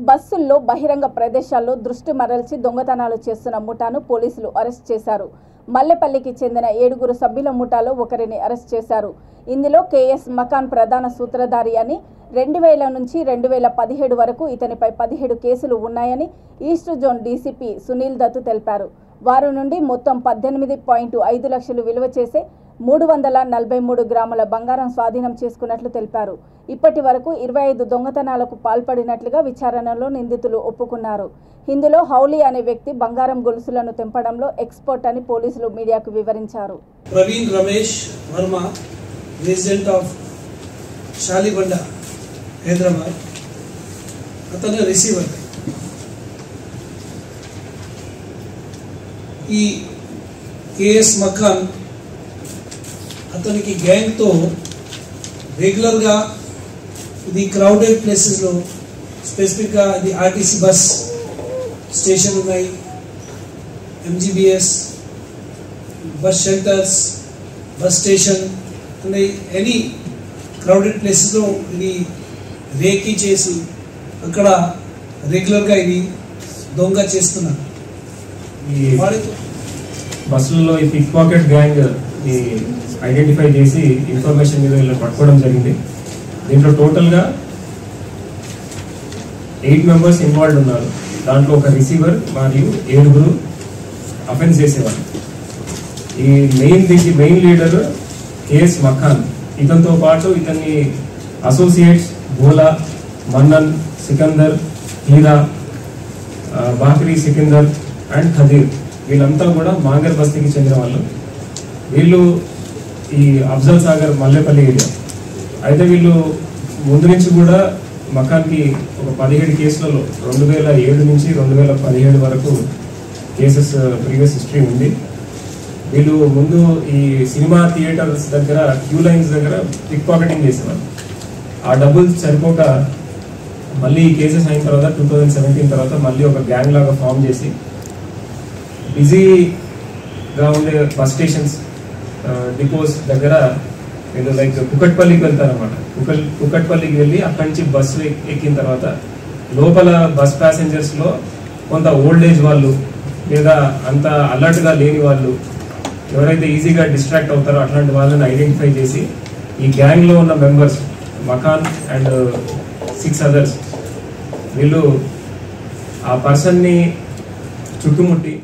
బస్సుల్లో బహిరంగ ప్రదేశాల్లో దృష్టి మరల్చి దొంగతనాలు చేస్తున్న ముఠాను పోలీసులు అరెస్ట్ చేశారు. మల్లెపల్లికి చెందిన 7 సభ్యుల ముఠాలో ఒకరిని అరెస్ట్ చేశారు. ఇందులో కేఎస్ మకాన్ ప్రధాన సూత్రధారి అని 2000 నుంచి 2017 వరకు ఇతనిపై 17 కేసులు ఉన్నాయని east zone DCP Sunil Dutt తెలిపారు. వారి నుండి మొత్తం 18.5 లక్షలు విలువ చేసే 343 గ్రాముల బంగారం స్వాధీనం చేసుకున్నట్లు తెలిపారు. ఇప్పటి వరకు 25 దొంగతనాలకు పాల్పడినట్లుగా విచారణలో నిందితులు ఒప్పుకున్నారు. ఇందులో హౌలీ అనే వ్యక్తి బంగారం గొలుసులను తెంపడంలో ఎక్స్పర్ట్ అని పోలీసులు మీడియాకు వివరించారు. Praveen Ramesh Varma, resident of Shalibanda, Hyderabad. అతను రిసీవర్. ఈ కేఎస్ మకాన్ అతనికి గ్యాంగ్తో రెగ్యులర్గా ఇది క్రౌడెడ్ ప్లేసెస్లో, స్పెసిఫిక్గా ఇది ఆర్టీసీ బస్ స్టేషన్ ఉన్నాయి, MGBS bus shelters, bus station అనే ఎనీ క్రౌడెడ్ ప్లేసెస్లో ఇది రేకీ చేసి అక్కడ రెగ్యులర్గా ఇది దొంగ చేస్తున్నారు. ఈ బస్సులలో ఈ పిక్ పాకెట్ గ్యాంగ్ ఐడెంటిఫై చేసి ఇన్ఫర్మేషన్ మీద వీళ్ళని పట్టుకోవడం జరిగింది. దీంట్లో టోటల్గా 8 మెంబర్స్ ఇన్వాల్వ్ ఉన్నారు. దాంట్లో ఒక రిసీవర్ మరియు 7 అఫెన్స్ చేసేవాళ్ళు. ఈ మెయిన్ లీడర్ కేఎస్ మఖాన్. ఇతనితో పాటు ఇతన్ని అసోసియేట్స్ భోలా, మన్నన్, సికందర్, హీరా, బాక్రీ సికందర్ అండ్ ఖదీర్, వీళ్ళంతా కూడా మాంగర్ బస్తీకి చెందిన వాళ్ళు. వీళ్ళు ఈ అఫ్జల్ సాగర్ మల్లెపల్లి ఏరియా. అయితే వీళ్ళు ముందు నుంచి కూడా మకాన్కి ఒక 17 కేసులలో 2007 నుంచి 2017 వరకు కేసెస్ ప్రీవియస్ హిస్టరీ ఉంది. వీళ్ళు ముందు ఈ సినిమా థియేటర్స్ దగ్గర, క్యూ లైన్స్ దగ్గర పిక్ పాకెటింగ్ చేసేవారు. ఆ డబ్బులు సరిపోక మళ్ళీ ఈ కేసెస్ అయిన తర్వాత 2017 తర్వాత మళ్ళీ ఒక గ్యాంగ్ లాగా ఫామ్ చేసి బిజీగా ఉండే బస్ స్టేషన్స్, డిపోస్ దగ్గర వీళ్ళు లైక్ కుకట్పల్లికి వెళ్తారన్నమాట. కుకట్పల్లికి వెళ్ళి అక్కడి నుంచి బస్సు ఎక్కిన తర్వాత లోపల బస్ ప్యాసింజర్స్లో కొంత ఓల్డ్ ఏజ్ వాళ్ళు లేదా అంత అలర్ట్గా లేని వాళ్ళు, ఎవరైతే ఈజీగా డిస్ట్రాక్ట్ అవుతారో అట్లాంటి వాళ్ళని ఐడెంటిఫై చేసి ఈ గ్యాంగ్లో ఉన్న మెంబర్స్ మకాన్ అండ్ 6 others వీళ్ళు ఆ పర్సన్ని చుట్టుముట్టి